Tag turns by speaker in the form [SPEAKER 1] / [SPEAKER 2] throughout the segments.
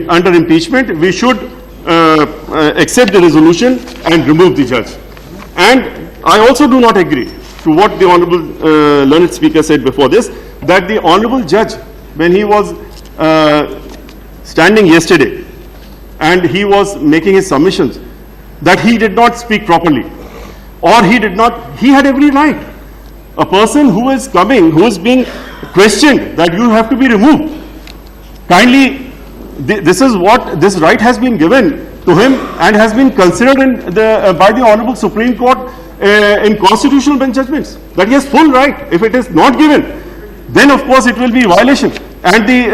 [SPEAKER 1] under impeachment, we should accept the resolution and remove the judge. And I also do not agree to what the Honorable learned speaker said before this, that the Honorable Judge, when he was standing yesterday and he was making his submissions, that he did not speak properly, or he had every right. A person who is coming, who is being questioned, that you have to be removed. Kindly, this right has been given to him and has been considered by the Honorable Supreme Court in constitutional bench judgments, that he has full right. If it is not given, then of course it will be violation, and the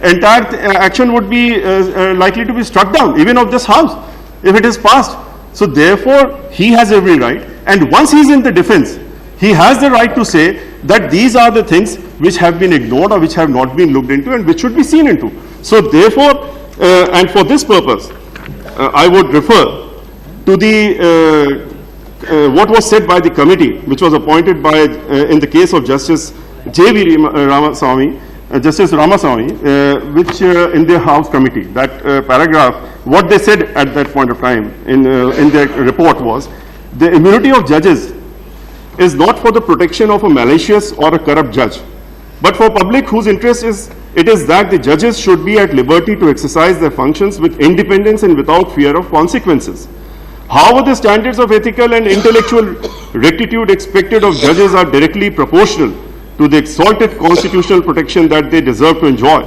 [SPEAKER 1] entire action would be likely to be struck down, even of this House, if it is passed. So therefore, he has every right, and once he is in the defense, he has the right to say that these are the things which have been ignored or which have not been looked into and which should be seen into. So therefore, and for this purpose, I would refer to the what was said by the committee which was appointed by in the case of Justice J.V. Ramaswamy, Justice Ramaswamy, which in their House committee, that paragraph, what they said at that point of time in their report was, the immunity of judges is not for the protection of a malicious or a corrupt judge, but for public whose interest it is that the judges should be at liberty to exercise their functions with independence and without fear of consequences. However, the standards of ethical and intellectual rectitude expected of judges are directly proportional to the exalted constitutional protection that they deserve to enjoy.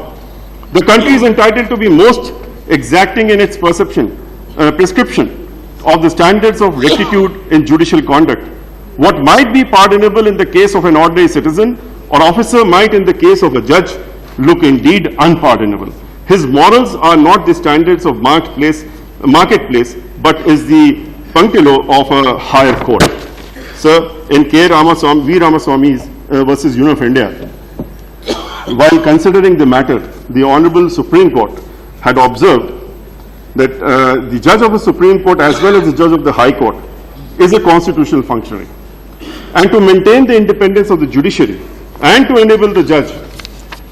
[SPEAKER 1] The country is entitled to be most exacting in its prescription of the standards of rectitude in judicial conduct. What might be pardonable in the case of an ordinary citizen or officer might in the case of a judge look indeed unpardonable. His morals are not the standards of marketplace, but is the punctilio of a higher court. Sir, in K. Ramaswamy, V. Ramaswamy's versus Union of India, while considering the matter, the Honorable Supreme Court had observed that the judge of the Supreme Court as well as the judge of the High Court is a constitutional functionary. And to maintain the independence of the judiciary and to enable the judge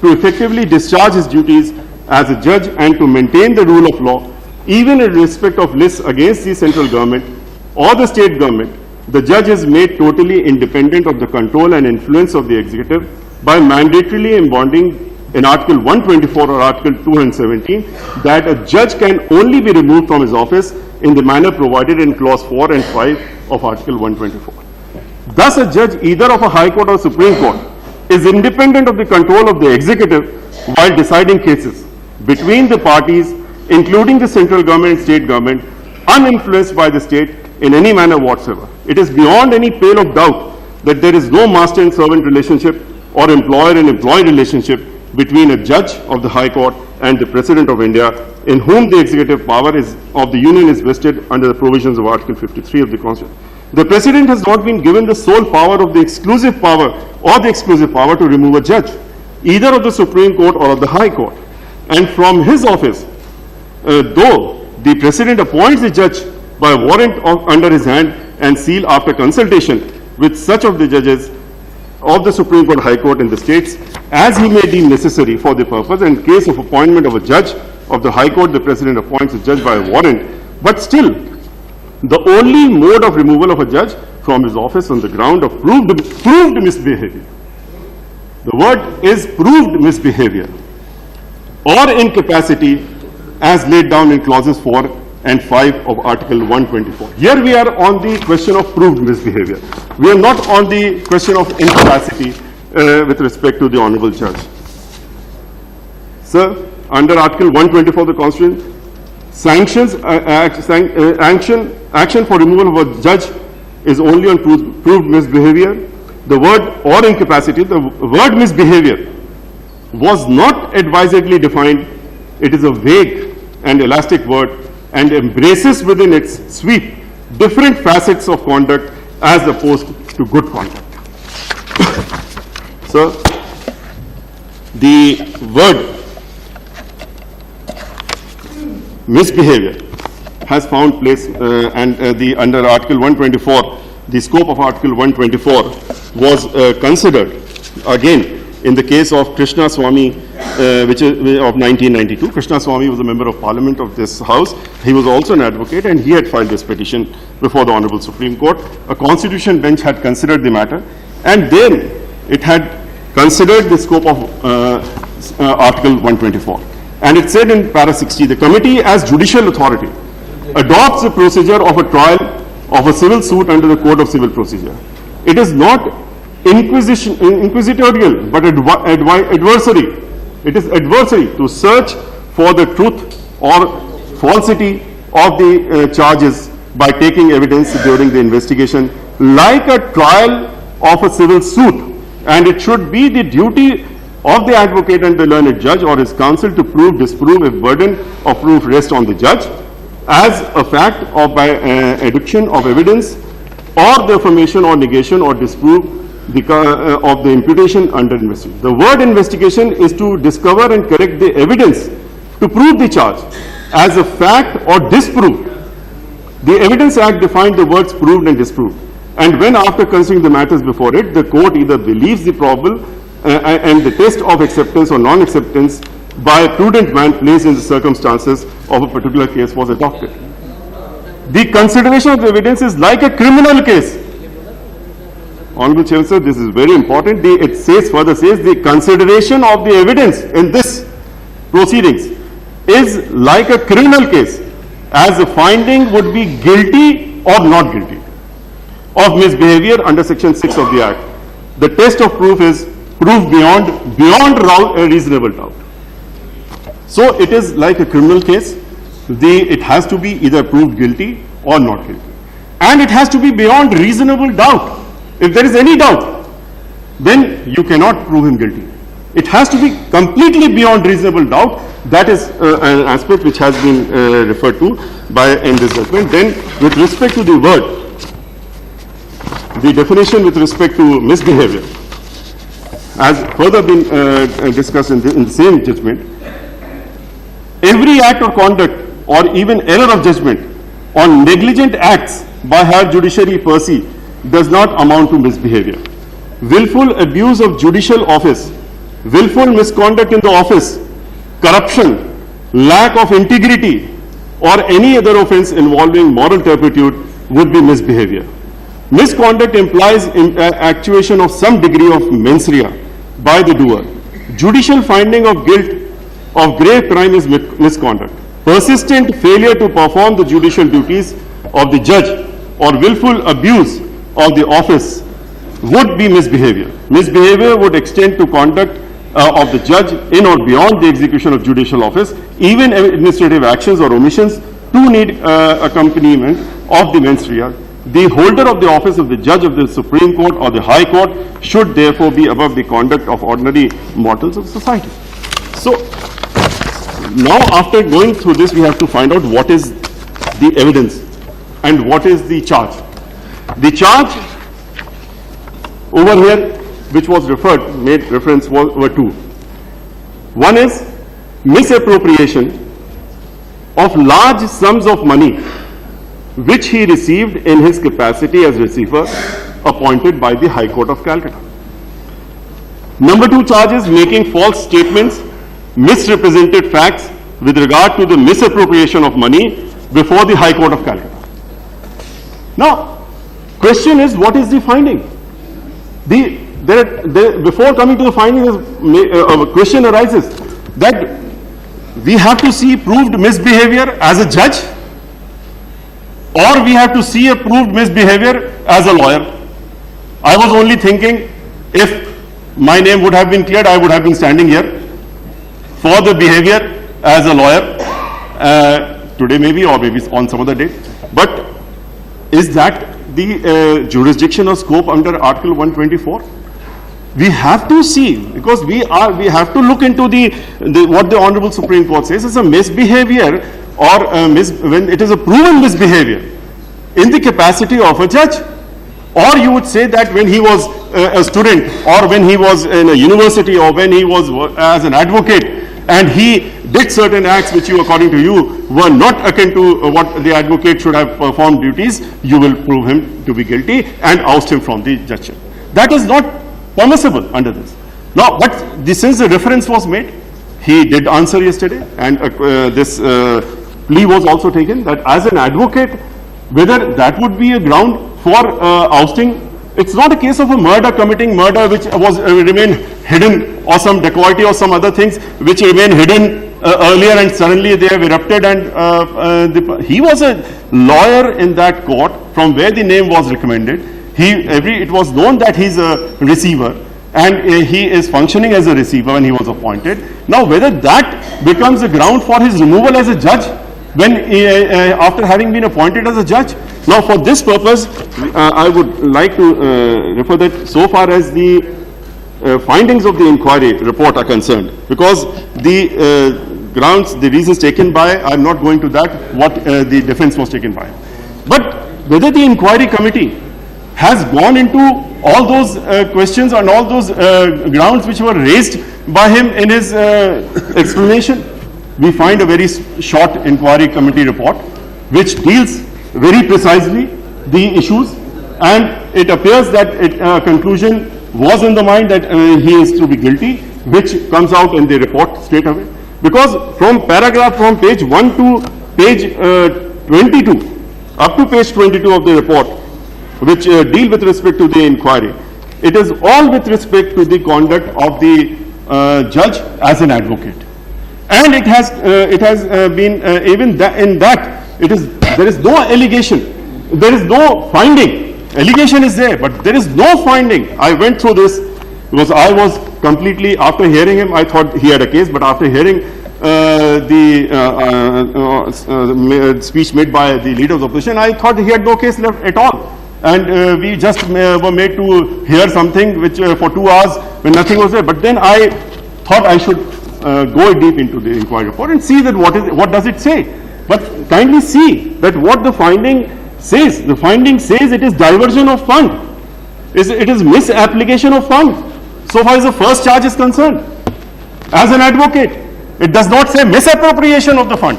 [SPEAKER 1] to effectively discharge his duties as a judge and to maintain the rule of law, even in respect of lists against the central government or the state government, the judge is made totally independent of the control and influence of the executive by mandatorily embodying in Article 124 or Article 217 that a judge can only be removed from his office in the manner provided in Clause 4 and 5 of Article 124. Thus, a judge either of a High Court or Supreme Court is independent of the control of the executive while deciding cases between the parties, including the central government and state government, uninfluenced by the state in any manner whatsoever. It is beyond any pale of doubt that there is no master and servant relationship or employer and employee relationship between a judge of the High Court and the President of India, in whom the executive power of the Union is vested under the provisions of Article 53 of the Constitution. The President has not been given the sole power of the exclusive power or the exclusive power to remove a judge, either of the Supreme Court or of the High Court. And from his office, though the President appoints the judge by warrant under his hand and seal after consultation with such of the judges of the Supreme Court, High Court in the states as he may deem necessary for the purpose. In case of appointment of a judge of the High Court, the President appoints a judge by a warrant, but still the only mode of removal of a judge from his office on the ground of proved misbehavior. The word is proved misbehavior or incapacity as laid down in clauses 4 and 5 of Article 124. Here we are on the question of proved misbehavior. We are not on the question of incapacity with respect to the Honorable Judge. Sir, under Article 124 of the Constitution, action for removal of a judge is only on proved misbehavior. The word or incapacity, the word misbehavior was not advisedly defined. It is a vague and elastic word and embraces within its sweep different facets of conduct as opposed to good conduct. So, the word misbehavior has found place under Article 124, the scope of Article 124 was considered again in the case of Krishna Swamy which is of 1992. Krishna Swamy was a member of parliament of this house. He was also an advocate, and he had filed this petition before the Honorable Supreme Court. A constitution bench had considered the matter, and then it had considered the scope of Article 124. And it said in para 60, the committee as judicial authority adopts the procedure of a trial of a civil suit under the Code of Civil Procedure. It is not inquisitorial, but adversary. It is adversary to search for the truth or falsity of the charges by taking evidence during the investigation, like a trial of a civil suit. And it should be the duty of the advocate and the learned judge or his counsel to prove, disprove if burden of proof rests on the judge as a fact or by adduction of evidence or the affirmation or negation or disprove of the imputation under investigation. The word investigation is to discover and correct the evidence to prove the charge as a fact or disprove. The Evidence Act defined the words proved and disproved. And when after considering the matters before it, the court either believes the probable and the test of acceptance or non-acceptance by a prudent man placed in the circumstances of a particular case was adopted. The consideration of the evidence is like a criminal case. Honorable Chairman, sir, this is very important. It says, further says, the consideration of the evidence in this proceedings is like a criminal case, as the finding would be guilty or not guilty of misbehavior under section 6 of the Act. The test of proof is proof beyond reasonable doubt. So it is like a criminal case. It has to be either proved guilty or not guilty. And it has to be beyond reasonable doubt. If there is any doubt, then you cannot prove him guilty. It has to be completely beyond reasonable doubt. That is an aspect which has been referred to in this judgment. Then, with respect to the word, the definition with respect to misbehavior, as further been discussed in the same judgment, every act or conduct or even error of judgment on negligent acts by higher judiciary per se does not amount to misbehavior. Willful abuse of judicial office, willful misconduct in the office, corruption, lack of integrity, or any other offense involving moral turpitude would be misbehavior. Misconduct implies actuation of some degree of mens rea by the doer. Judicial finding of guilt of grave crime is misconduct. Persistent failure to perform the judicial duties of the judge or willful abuse of the office would be misbehavior. Misbehavior would extend to conduct of the judge in or beyond the execution of judicial office. Even administrative actions or omissions do need accompaniment of the mens rea. The holder of the office of the judge of the Supreme Court or the High Court should therefore be above the conduct of ordinary mortals of society. So, now after going through this, we have to find out what is the evidence and what is the charge. The charge over here, which was made reference were two. One is misappropriation of large sums of money which he received in his capacity as receiver appointed by the High Court of Calcutta. Number two charge is making false statements, misrepresented facts with regard to the misappropriation of money before the High Court of Calcutta. Now, question is, what is the finding? Before coming to the finding, a question arises that we have to see proved misbehavior as a judge, or we have to see a proved misbehavior as a lawyer. I was only thinking, if my name would have been cleared, I would have been standing here for the behavior as a lawyer today maybe, or maybe on some other day. But is that the jurisdiction or scope under Article 124? We have to see, because we have to look into what the Honorable Supreme Court says is a misbehavior, or when it is a proven misbehavior in the capacity of a judge. Or you would say that when he was a student, or when he was in a university, or when he was as an advocate, and he did certain acts which you, according to you, were not akin to what the advocate should have performed duties, you will prove him to be guilty and oust him from the judgeship. That is not permissible under this. Now, since the reference was made, he did answer yesterday, and this plea was also taken that as an advocate, whether that would be a ground for ousting. It's not a case of a murder, committing murder which was remain hidden, or some dacoity or some other things which remain hidden earlier and suddenly they have erupted, and he was a lawyer in that court from where the name was recommended. It was known that he's a receiver, and he is functioning as a receiver when he was appointed. Now whether that becomes a ground for his removal as a judge when after having been appointed as a judge. Now for this purpose I would like to refer that so far as the findings of the inquiry report are concerned, because the grounds, the reasons taken by, I'm not going to that, what the defense was taken by. But whether the inquiry committee has gone into all those questions and all those grounds which were raised by him in his explanation, we find a very short inquiry committee report which deals very precisely the issues, and it appears that conclusion was in the mind that he is to be guilty, which comes out in the report straight away. Because from page 1 to page 22, up to page 22 of the report, which deal with respect to the inquiry, it is all with respect to the conduct of the judge as an advocate. And it has been even in that there is no allegation, there is no finding. Allegation is there, but there is no finding. I went through this because I was completely, after hearing him, I thought he had a case, but after hearing the speech made by the leader of the opposition, I thought he had no case left at all. And we just were made to hear something which for 2 hours when nothing was there. But then I thought I should go deep into the inquiry report and see that what does it say. But kindly see that what the finding says. The finding says it is diversion of fund. It is misapplication of fund, so far as the first charge is concerned. As an advocate, it does not say misappropriation of the fund.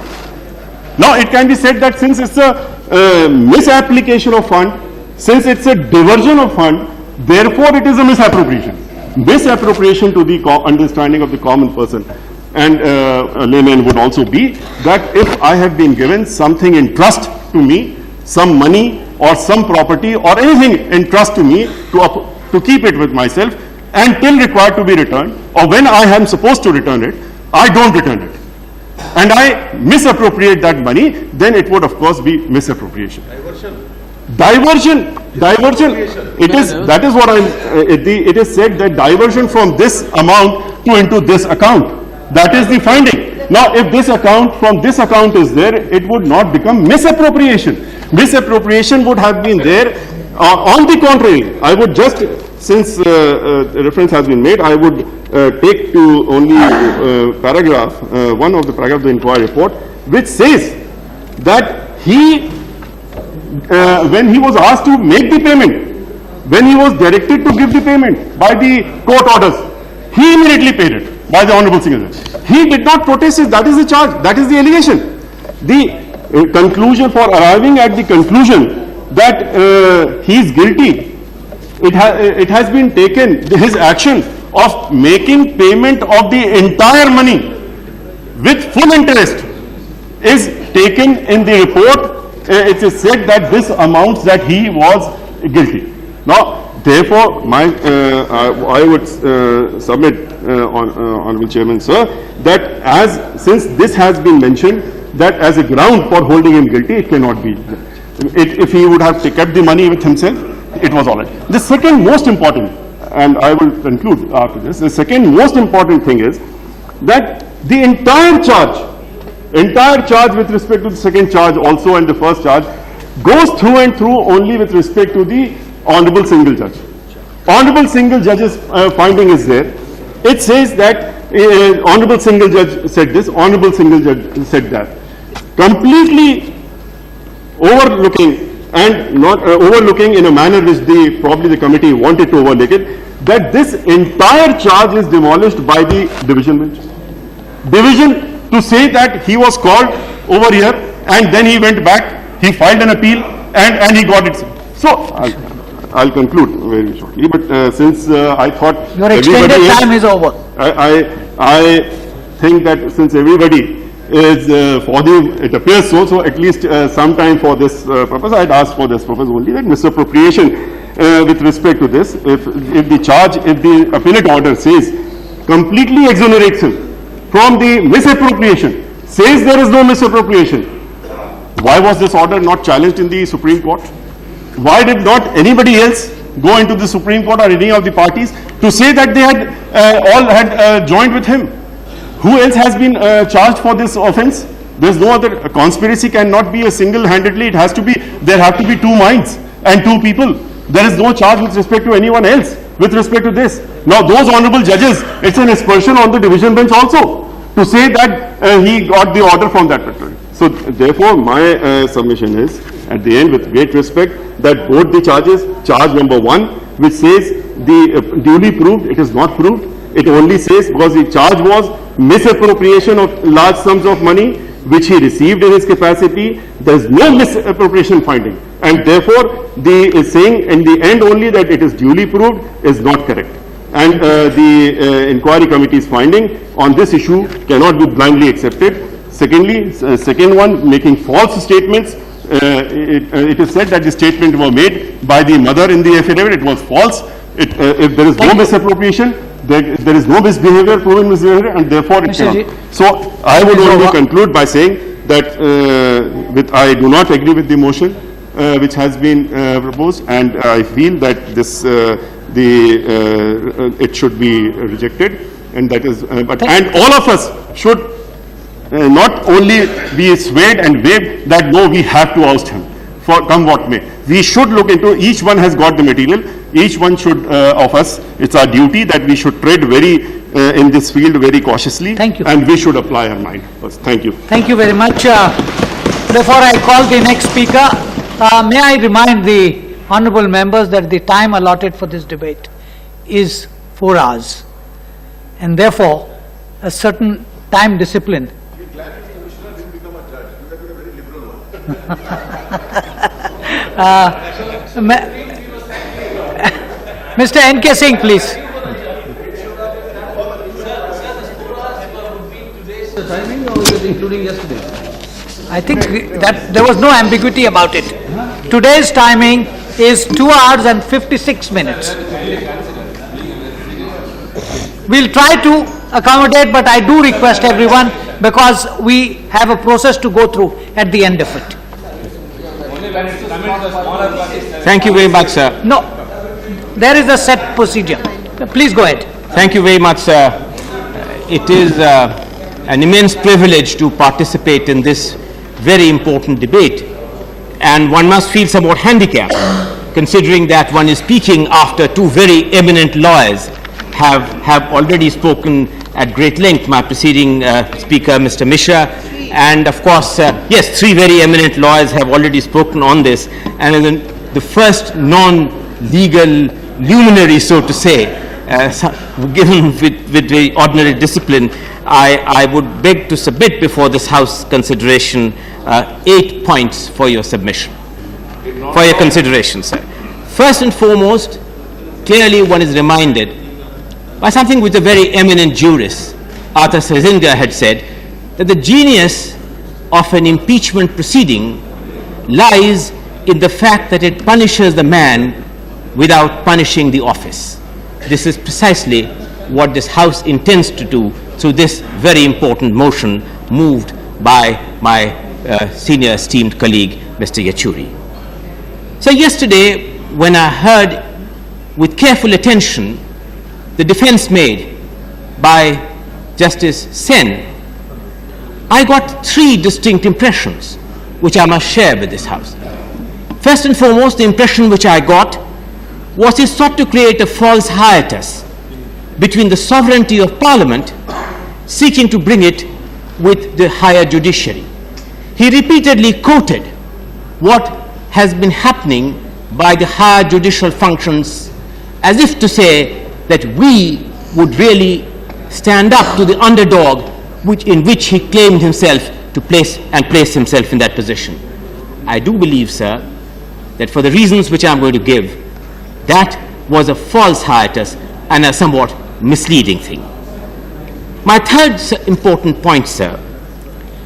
[SPEAKER 1] Now it can be said that since it's a misapplication of fund, since it's a diversion of fund, therefore it is a misappropriation. Misappropriation to the understanding of the common person and a layman would also be that if I have been given something in trust to me, some money or some property or anything in trust to me to keep it with myself until required to be returned, or when I am supposed to return it, I don't return it, and I misappropriate that money, then it would of course be misappropriation. Diversion. It is, that is what it is said that diversion from this amount to into this account. That is the finding. Now if this account from this account is there, it would not become misappropriation. Misappropriation would have been there. On the contrary, I would just, since reference has been made, I would take to only paragraph, one of the paragraph of the inquiry report, which says that he, when he was asked to make the payment, when he was directed to give the payment by the court orders, he immediately paid it by the Honorable Single Judge. He did not protest it. That is the charge. That is the allegation. The conclusion, for arriving at the conclusion that he is guilty, it has been taken, his action of making payment of the entire money with full interest is taken in the report. It is said that this amounts that he was guilty. Now, therefore, I would submit, Honorable Chairman, sir, that since this has been mentioned, that as a ground for holding him guilty, it cannot be. If he would have kept the money with himself, it was all right. The second most important, and I will conclude after this, the second most important thing is that the entire charge with respect to the second charge also and the first charge goes through and through only with respect to the Honorable Single Judge. Honorable Single Judge's finding is there. It says that Honorable Single Judge said this, Honorable Single Judge said that. Completely overlooking and not overlooking in a manner which probably the committee wanted to overlook it, that this entire charge is demolished by the division bench. Division, to say that he was called over here and then he went back, he filed an appeal and he got it. So I'll conclude very shortly, but since I thought
[SPEAKER 2] your extended time is over.
[SPEAKER 1] think that since everybody is for the, it appears so, so at least some time for this purpose, I had asked for this purpose only, that misappropriation with respect to this, if the appellate order says, completely exonerates him from the misappropriation, says there is no misappropriation, why was this order not challenged in the Supreme Court? Why did not anybody else go into the Supreme Court or any of the parties to say that they had all had joined with him? Who else has been charged for this offense? There's no other. A conspiracy cannot be a single-handedly. It has to be, there have to be two minds and two people. There is no charge with respect to anyone else with respect to this. Now those honorable judges, it's an aspersion on the division bench also to say that he got the order from that particular. So therefore my submission is, at the end, with great respect, that both the charges, charge number 1, which says the duly proved, it is not proved. It only says, because the charge was misappropriation of large sums of money which he received in his capacity, there is no misappropriation finding, and therefore the saying in the end only that it is duly proved is not correct. And the inquiry committee's finding on this issue cannot be blindly accepted. Secondly, second one, making false statements. It is said that the statement was made by the mother in the affidavit. It was false. If there is no misappropriation, there is no misbehavior, proven misbehavior, and therefore it cannot. So I would only conclude by saying that I do not agree with the motion which has been proposed, and I feel that this it should be rejected, and that is. And all of us should not only be swayed and waved that no, we have to oust him, for come what may. We should look into, each one has got the material, each one should of us, it's our duty that we should tread very in this field very cautiously.
[SPEAKER 2] Thank you.
[SPEAKER 1] And we should apply our mind first. Thank you.
[SPEAKER 2] Thank you very much. Before I call the next speaker, may I remind the honorable members that the time allotted for this debate is 4 hours, and therefore a certain time discipline. Mr. N.K. Singh, please.
[SPEAKER 3] Including yesterday?
[SPEAKER 2] I think that there was no ambiguity about it. Today's timing is 2 hours and 56 minutes. We'll try to accommodate, but I do request everyone, because we have a process to go through at the end of it.
[SPEAKER 3] Thank you very much, sir.
[SPEAKER 2] No, there is a set procedure. Please go ahead.
[SPEAKER 3] Thank you very much, sir. It is an immense privilege to participate in this very important debate, and one must feel somewhat handicapped considering that one is speaking after two very eminent lawyers have already spoken at great length. My preceding speaker, Mr. Mishra, and of course, yes, 3 very eminent lawyers have already spoken on this, and as the first non-legal luminary, so to say, given with very ordinary discipline, I would beg to submit before this House consideration 8 points for your submission, for your consideration, sir. First and foremost, clearly one is reminded by something which a very eminent jurist, Arthur Schlesinger, had said, that the genius of an impeachment proceeding lies in the fact that it punishes the man without punishing the office. This is precisely what this House intends to do through this very important motion moved by my senior esteemed colleague, Mr. Yechury. So yesterday, when I heard with careful attention the defense made by Justice Sen, I got 3 distinct impressions which I must share with this House. First and foremost, the impression which I got was he sought to create a false hiatus between the sovereignty of Parliament, seeking to bring it with the higher judiciary. He repeatedly quoted what has been happening by the higher judicial functions, as if to say that we would really stand up to the underdog in which he claimed himself to place himself in that position. I do believe, sir, that for the reasons which I'm going to give, that was a false hiatus and a somewhat misleading thing. My third important point, sir,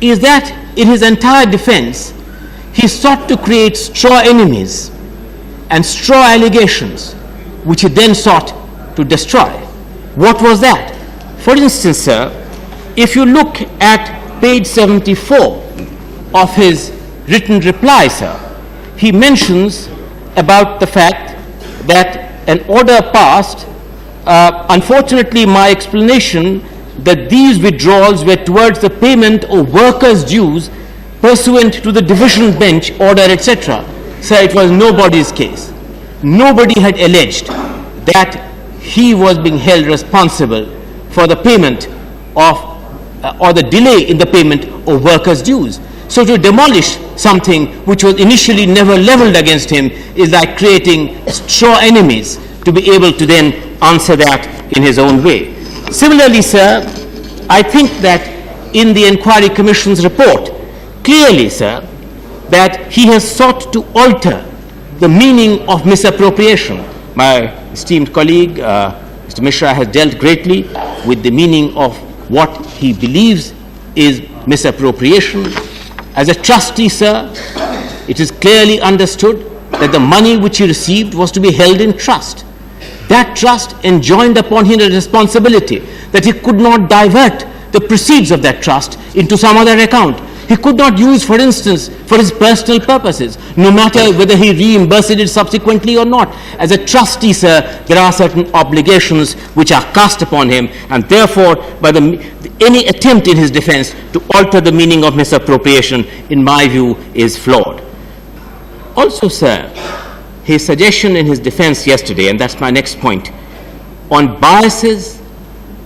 [SPEAKER 3] is that in his entire defense, he sought to create straw enemies and straw allegations, which he then sought to destroy. What was that? For instance, sir, if you look at page 74 of his written reply, sir, he mentions about the fact that an order passed. Unfortunately, my explanation that these withdrawals were towards the payment of workers' dues pursuant to the division bench order, etc. Sir, it was nobody's case. Nobody had alleged that he was being held responsible for the payment of or the delay in the payment of workers' dues. So to demolish something which was initially never leveled against him is like creating straw enemies to be able to then answer that in his own way. Similarly, sir, I think that in the Inquiry Commission's report, clearly, sir, that he has sought to alter the meaning of misappropriation. My esteemed colleague, Mr. Mishra, has dealt greatly with the meaning of what he believes is misappropriation. As a trustee, sir, it is clearly understood that the money which he received was to be held in trust. That trust enjoined upon him a responsibility that he could not divert the proceeds of that trust into some other account. He could not use, for instance, for his personal purposes, no matter whether he reimbursed it subsequently or not. As a trustee, sir, there are certain obligations which are cast upon him, and therefore, by any attempt in his defense to alter the meaning of misappropriation, in my view, is flawed. Also, sir, his suggestion in his defense yesterday, and that's my next point, on biases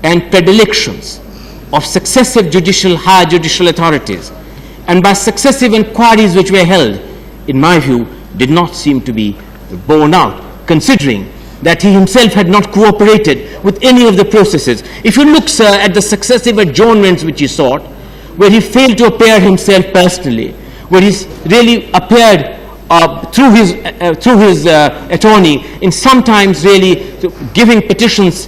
[SPEAKER 3] and predilections of successive higher judicial authorities, and by successive inquiries which were held, in my view, did not seem to be borne out, considering that he himself had not cooperated with any of the processes. If you look, sir, at the successive adjournments which he sought, where he failed to appear himself personally, where he really appeared through his attorney in sometimes really giving petitions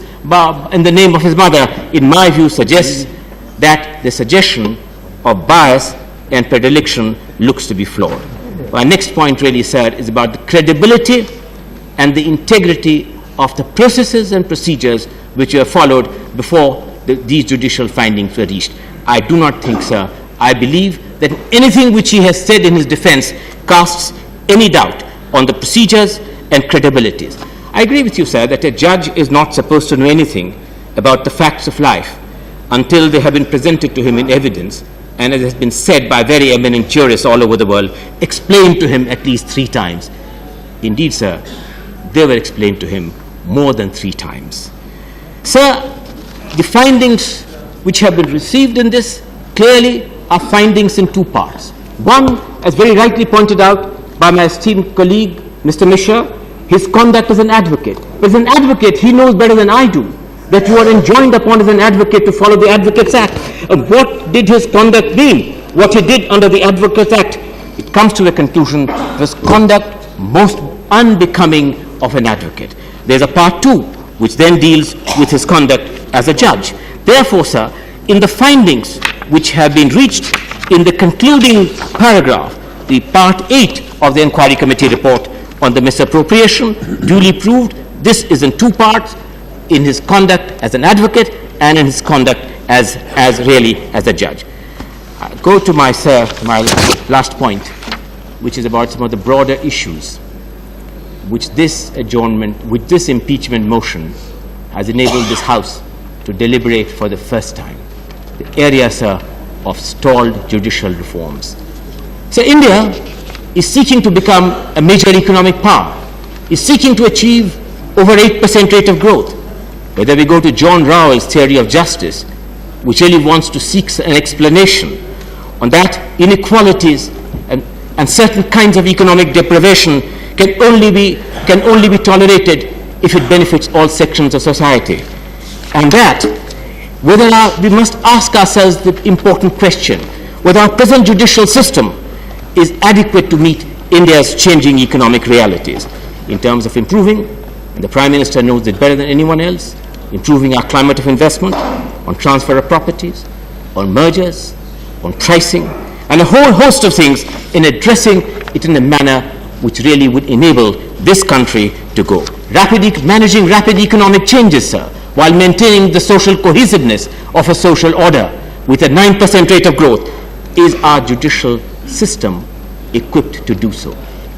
[SPEAKER 3] in the name of his mother, in my view, suggests that the suggestion of bias and predilection looks to be flawed. My next point really, sir, is about the credibility and the integrity of the processes and procedures which were followed before these judicial findings were reached. I do not think, sir, I believe that anything which he has said in his defense casts any doubt on the procedures and credibilities. I agree with you, sir, that a judge is not supposed to know anything about the facts of life until they have been presented to him in evidence, and as has been said by very eminent jurists all over the world, explained to him at least 3 times. Indeed, sir, they were explained to him more than 3 times. Sir, the findings which have been received in this clearly are findings in 2 parts. One, as very rightly pointed out by my esteemed colleague, Mr. Mishra, his conduct as an advocate. As an advocate, he knows better than I do that you are enjoined upon as an advocate to follow the Advocates Act. What did his conduct mean? What he did under the Advocates Act? It comes to the conclusion that his conduct most unbecoming of an advocate. There's a part 2 which then deals with his conduct as a judge. Therefore, sir, in the findings which have been reached in the concluding paragraph, the part 8 of the Inquiry Committee report on the misappropriation, duly proved, this is in 2 parts, in his conduct as an advocate and in his conduct as a judge. I go to my last point, which is about some of the broader issues which this impeachment motion has enabled this House to deliberate for the first time. The area, sir, of stalled judicial reforms. So India is seeking to become a major economic power, is seeking to achieve over 8% rate of growth. Whether we go to John Rawls' theory of justice, which really wants to seek an explanation on that inequalities and certain kinds of economic deprivation can only be tolerated if it benefits all sections of society. And that, we must ask ourselves the important question, whether our present judicial system is adequate to meet India's changing economic realities in terms of improving, and the Prime Minister knows it better than anyone else, improving our climate of investment, on transfer of properties, on mergers, on pricing, and a whole host of things in addressing it in a manner which really would enable this country to go. Managing rapid economic changes, sir, while maintaining the social cohesiveness of a social order with a 9% rate of growth, is our judicial system equipped to do so?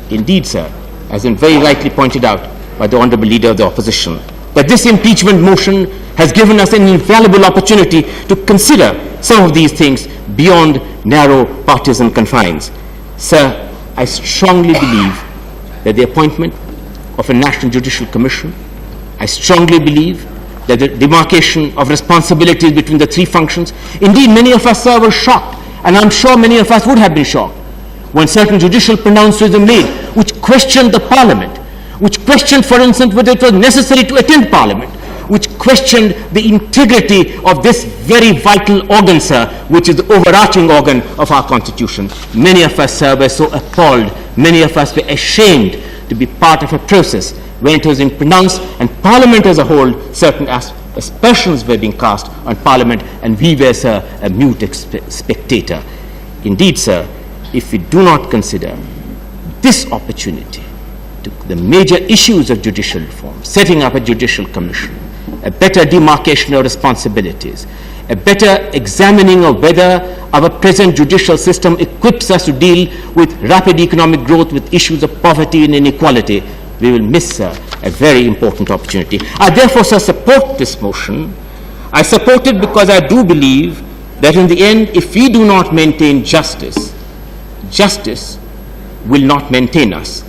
[SPEAKER 3] Indeed, sir, as in very rightly pointed out by the Honourable Leader of the Opposition, that this impeachment motion has given us an invaluable opportunity to consider some of these things beyond narrow partisan confines. Sir, I strongly believe that the appointment of a National Judicial Commission, I strongly believe that the demarcation of responsibilities between the three functions, indeed many of us, sir, were shocked, and I'm sure many of us would have been shocked when certain judicial pronouncements were made which questioned the Parliament, which questioned, for instance, whether it was necessary to attend Parliament, which questioned the integrity of this very vital organ, sir, which is the overarching organ of our Constitution. Many of us, sir, were so appalled, many of us were ashamed to be part of a process when it was being pronounced, and Parliament as a whole, certain aspersions were being cast on Parliament, and we were, sir, a mute spectator. Indeed, sir, if we do not consider this opportunity to the major issues of judicial reform, setting up a judicial commission, a better demarcation of responsibilities, a better examining of whether our present judicial system equips us to deal with rapid economic growth, with issues of poverty and inequality, we will miss, sir, a very important opportunity. I therefore, sir, support this motion. I support it because I do believe that in the end, if we do not maintain justice, justice will not maintain us.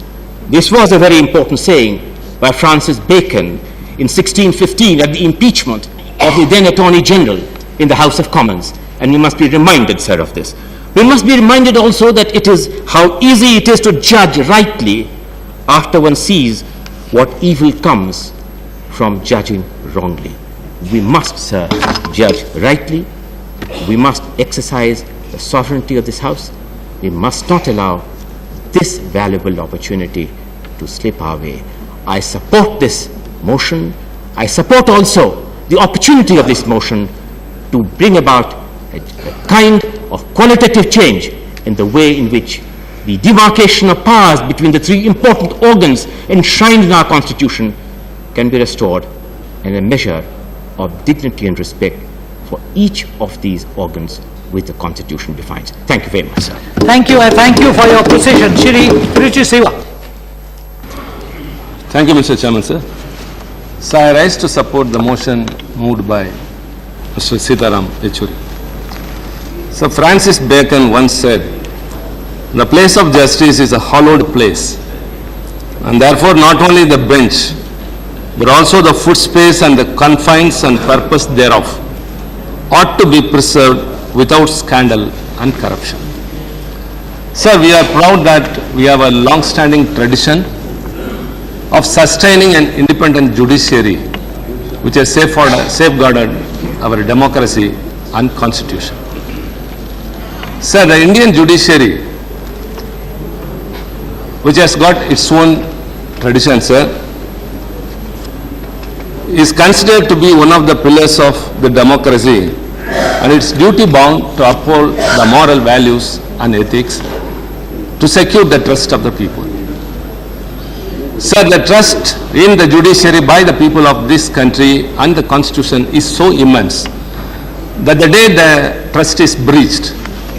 [SPEAKER 3] This was a very important saying by Francis Bacon in 1615 at the impeachment of the then Attorney General in the House of Commons, and we must be reminded, sir, of this. We must be reminded also that it is how easy it is to judge rightly after one sees what evil comes from judging wrongly. We must, sir, judge rightly. We must exercise the sovereignty of this House. We must not allow this valuable opportunity to slip our way. I support this motion. I support also the opportunity of this motion to bring about a kind of qualitative change in the way in which the demarcation of powers between the three important organs enshrined in our Constitution can be restored, and a measure of dignity and respect for each of these organs which the Constitution defines. Thank you very much, sir.
[SPEAKER 2] Thank you. I thank you for your precision. Shri Ruchi Siva.
[SPEAKER 4] Thank you, Mr. Chairman, sir. So I rise to support the motion moved by Mr. Sitaram Yechury. So Francis Bacon once said, "The place of justice is a hallowed place, and therefore not only the bench, but also the foot space and the confines and purpose thereof ought to be preserved without scandal and corruption." Sir, we are proud that we have a long-standing tradition of sustaining an independent judiciary which has safeguarded our democracy and Constitution. Sir, the Indian judiciary, which has got its own tradition, sir, is considered to be one of the pillars of the democracy, and it's duty bound to uphold the moral values and ethics to secure the trust of the people. Sir, the trust in the judiciary by the people of this country and the Constitution is so immense that the day the trust is breached,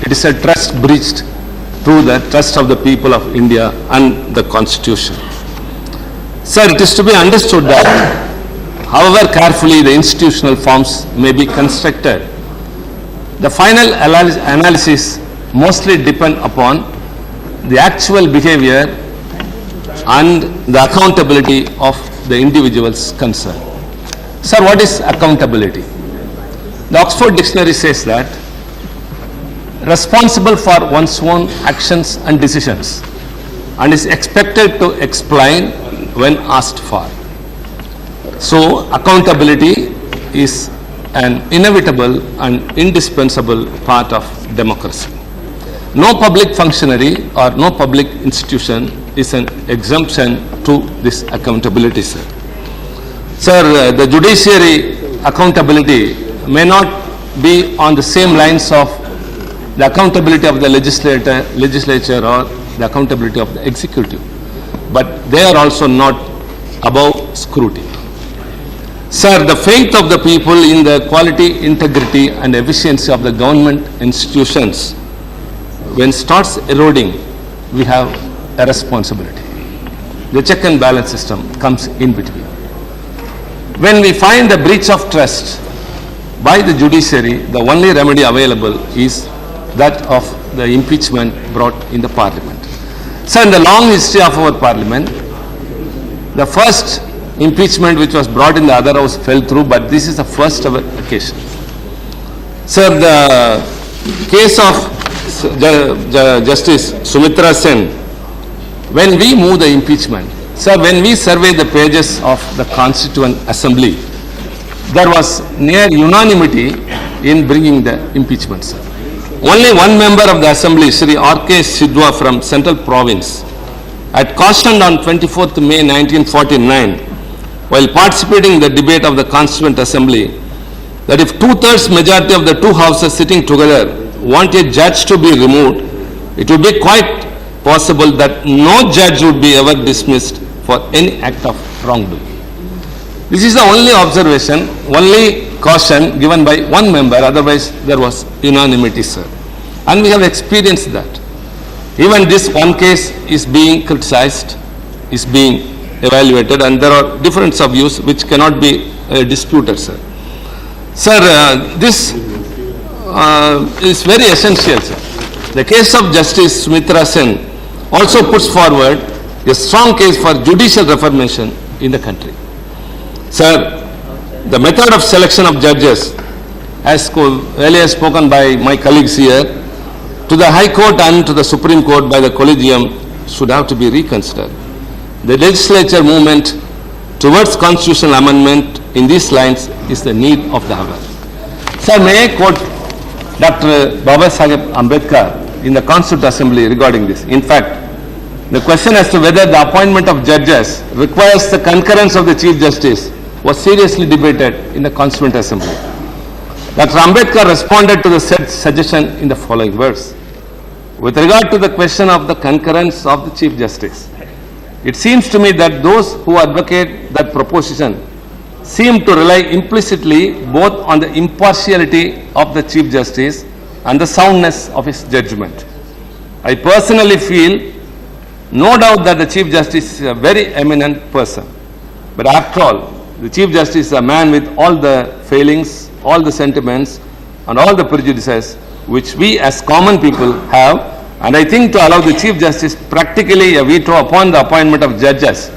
[SPEAKER 4] it is a trust breached through the trust of the people of India and the Constitution. Sir, it is to be understood that however carefully the institutional forms may be constructed, the final analysis mostly depend upon the actual behavior and the accountability of the individuals concerned. Sir, what is accountability? The Oxford Dictionary says that responsible for one's own actions and decisions, and is expected to explain when asked for. So, accountability is an inevitable and indispensable part of democracy. No public functionary or no public institution is an exemption to this accountability, sir. Sir, the judiciary accountability may not be on the same lines of the accountability of the legislature or the accountability of the executive, but they are also not above scrutiny. Sir, the faith of the people in the quality, integrity and efficiency of the government institutions, when starts eroding, we have a responsibility. The check and balance system comes in between. When we find a breach of trust by the judiciary, the only remedy available is that of the impeachment brought in the parliament. So in the long history of our parliament, the first impeachment which was brought in the other house fell through, but this is the first ever occasion. Sir, the case of Justice Sumitra Sen, when we move the impeachment, sir, when we survey the pages of the Constituent Assembly, there was near unanimity in bringing the impeachment, sir. Only one member of the Assembly, Shri R.K. Sidhwa from Central Province, had cautioned on 24th May 1949, while participating in the debate of the Constituent Assembly, that if 2/3 majority of the two houses sitting together want a judge to be removed, it would be quite possible that no judge would be ever dismissed for any act of wrongdoing. This is the only observation, only caution given by one member, otherwise there was unanimity, sir. And we have experienced that. Even this one case is being criticized, is being evaluated, and there are difference of views which cannot be disputed, sir. Sir, this is very essential, sir. The case of Justice Sumitra Sen also puts forward a strong case for judicial reformation in the country. Sir, the method of selection of judges, as earlier spoken by my colleagues here, to the High Court and to the Supreme Court by the Collegium should have to be reconsidered. The legislature movement towards constitutional amendment in these lines is the need of the hour. Sir, may I quote Dr. Baba Saheb Ambedkar in the Constituent Assembly regarding this. In fact, the question as to whether the appointment of judges requires the concurrence of the Chief Justice was seriously debated in the Constituent Assembly. Dr. Ambedkar responded to the said suggestion in the following words. With regard to the question of the concurrence of the Chief Justice, it seems to me that those who advocate that proposition seem to rely implicitly both on the impartiality of the Chief Justice and the soundness of his judgment. I personally feel no doubt that the Chief Justice is a very eminent person. But after all, the Chief Justice is a man with all the failings, all the sentiments and all the prejudices which we as common people have, and I think to allow the Chief Justice practically a veto upon the appointment of judges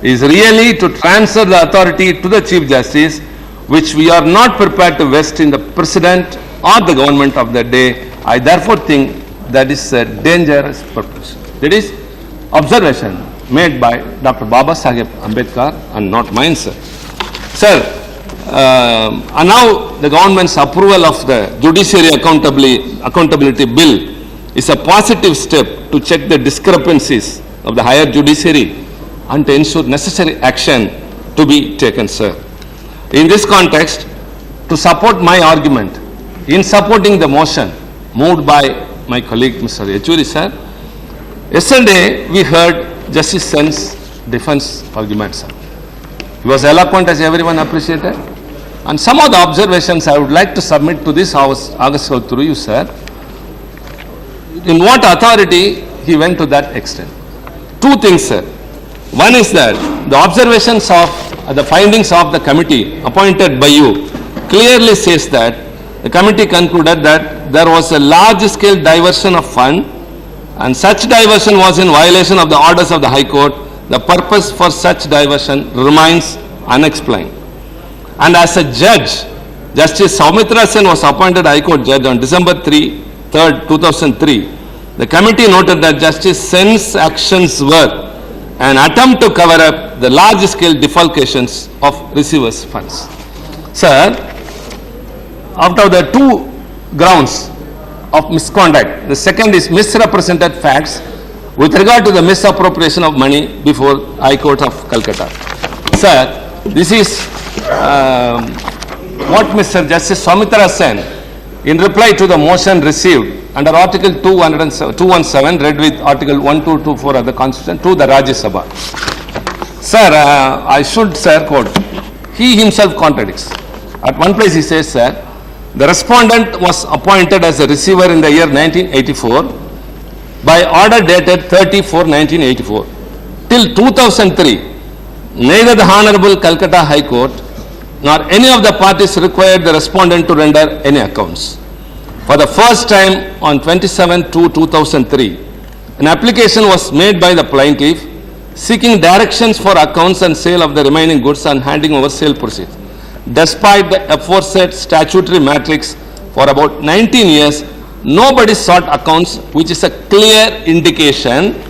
[SPEAKER 4] is really to transfer the authority to the Chief Justice, which we are not prepared to vest in the President or the government of the day. I therefore think that is a dangerous purpose. That is observation made by Dr. Baba Saheb Ambedkar and not mine, sir. Sir, and now the government's approval of the Judiciary Accountability Bill is a positive step to check the discrepancies of the higher judiciary and to ensure necessary action to be taken, sir. In this context, to support my argument, in supporting the motion moved by my colleague Mr. Yechuri, sir, yesterday we heard Justice Sen's defense argument, sir. He was eloquent, as everyone appreciated. And some of the observations I would like to submit to this House, August through you, sir. In what authority he went to that extent? Two things, sir. One is that the observations of the findings of the committee appointed by you clearly says that the committee concluded that there was a large-scale diversion of fund, and such diversion was in violation of the orders of the High Court. The purpose for such diversion remains unexplained. And as a judge, Justice Soumitra Sen was appointed High Court judge on December 3rd, 2003. The committee noted that Justice Sen's actions were an attempt to cover up the large-scale defalcations of receivers' funds. Sir, out of the two grounds of misconduct, the second is misrepresented facts with regard to the misappropriation of money before High Court of Calcutta. Sir, this is what Mr. Justice Soumitra Sen, in reply to the motion received under Article 217, read with Article 1224 of the Constitution to the Rajya Sabha. Sir, I should, sir, quote, he himself contradicts. At one place he says, sir, the respondent was appointed as a receiver in the year 1984 by order dated 30/4/1984. Till 2003, neither the Honorable Calcutta High Court nor any of the parties required the respondent to render any accounts. For the first time on 27/2/2003, an application was made by the plaintiff seeking directions for accounts and sale of the remaining goods and handing over sale proceeds. Despite the aforesaid statutory matrix for about 19 years, nobody sought accounts, which is a clear indication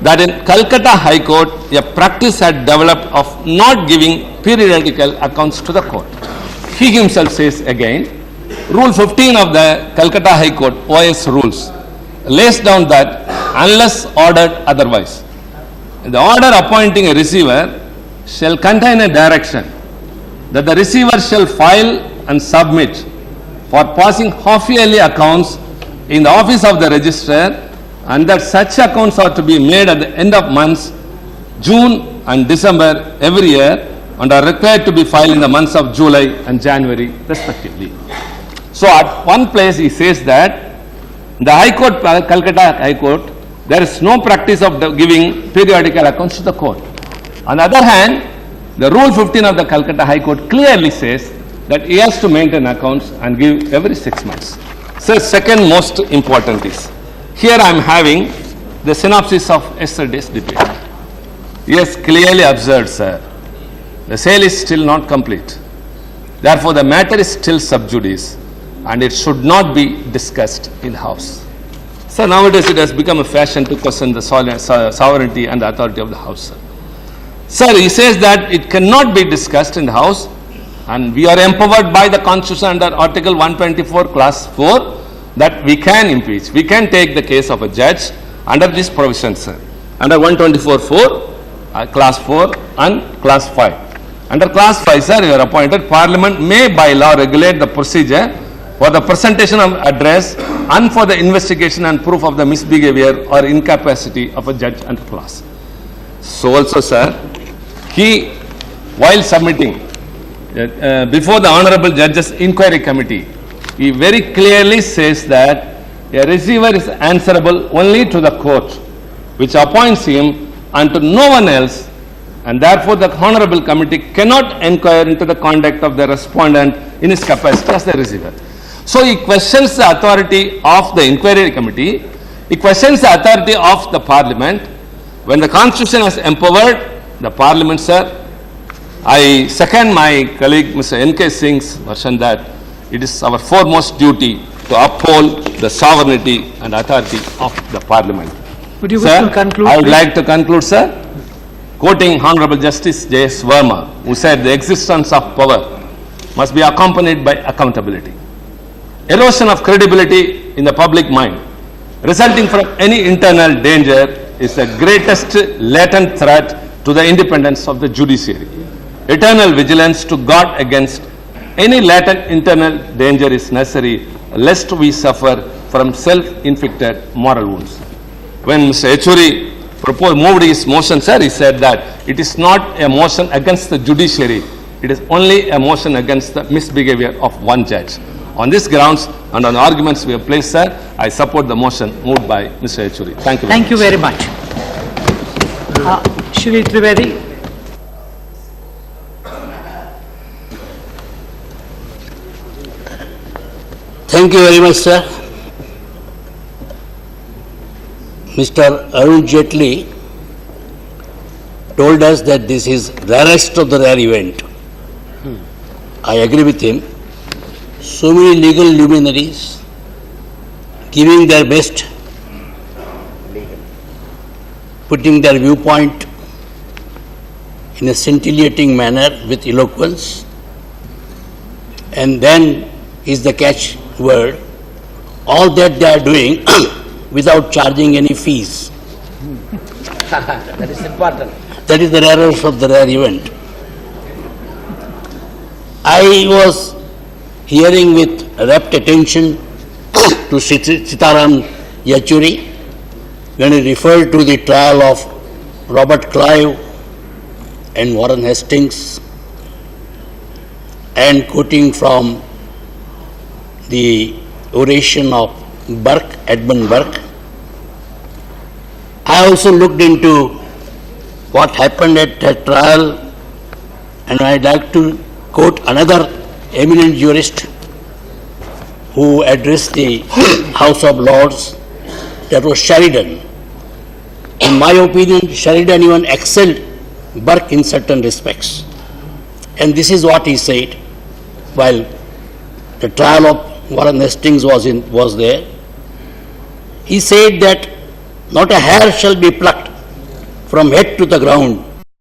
[SPEAKER 4] that in Calcutta High Court, a practice had developed of not giving periodical accounts to the court. He himself says again, Rule 15 of the Calcutta High Court, OS rules, lays down that unless ordered otherwise, the order appointing a receiver shall contain a direction that the receiver shall file and submit for passing half-yearly accounts in the office of the registrar, and that such accounts are to be made at the end of months, June and December every year, and are required to be filed in the months of July and January respectively. So at one place he says that the High Court, Calcutta High Court, there is no practice of giving periodical accounts to the court. On the other hand, the Rule 15 of the Calcutta High Court clearly says that he has to maintain accounts and give every 6 months. So second most important is, here I am having the synopsis of yesterday's debate. Yes, clearly observed, sir. The sale is still not complete. Therefore, the matter is still sub judice and it should not be discussed in the House. So nowadays it has become a fashion to question the sovereignty and the authority of the House. Sir, he says that it cannot be discussed in the House, and we are empowered by the Constitution under Article 124, Class 4, that we can impeach. We can take the case of a judge under this provision, sir. Under 124(4), Class 4 and Class 5. Under Class 5, sir, you are appointed. Parliament may by law regulate the procedure for the presentation of address and for the investigation and proof of the misbehavior or incapacity of a judge under clause. So also, sir, he, while submitting before the Honorable Judges Inquiry Committee, he very clearly says that a receiver is answerable only to the court, which appoints him and to no one else, and therefore the Honorable Committee cannot inquire into the conduct of the respondent in his capacity as the receiver. So he questions the authority of the Inquiry Committee, he questions the authority of the Parliament. When the Constitution has empowered the Parliament, sir, I second my colleague Mr. N.K. Singh's version that it is our foremost duty to uphold the sovereignty and authority of the Parliament.
[SPEAKER 2] Would you wish
[SPEAKER 4] Sir,
[SPEAKER 2] to conclude?
[SPEAKER 4] I would
[SPEAKER 2] please?
[SPEAKER 4] like to conclude, sir, quoting Honorable Justice J.S. Verma, who said the existence of power must be accompanied by accountability. Erosion of credibility in the public mind resulting from any internal danger is the greatest latent threat to the independence of the judiciary. Eternal vigilance to guard against any latent internal danger is necessary, lest we suffer from self-inflicted moral wounds. When Mr. Yechuri moved his motion, sir, he said that it is not a motion against the judiciary, it is only a motion against the misbehavior of one judge. On these grounds and on the arguments we have placed, sir, I support the motion moved by Mr. Yechuri. Thank you.
[SPEAKER 2] Thank you very much. Shri Trivedi.
[SPEAKER 5] Thank you very much, sir. Mr. Arun Jaitley told us that this is rarest of the rare event. I agree with him. So many legal luminaries giving their best, putting their viewpoint in a scintillating manner with eloquence, and then is the catch word, all that they are doing without charging any fees.
[SPEAKER 2] That is important.
[SPEAKER 5] That is the rarest of the rare event. I was hearing with rapt attention to Sitaram Yechury when he referred to the trial of Robert Clive and Warren Hastings, and quoting from the oration of Burke, Edmund Burke. I also looked into what happened at that trial, and I'd like to quote another eminent jurist who addressed the House of Lords, that was Sheridan. In my opinion, Sheridan even excelled Burke in certain respects. And this is what he said while the trial of Warren Hastings was there. He said that not a hair shall be plucked from head to the ground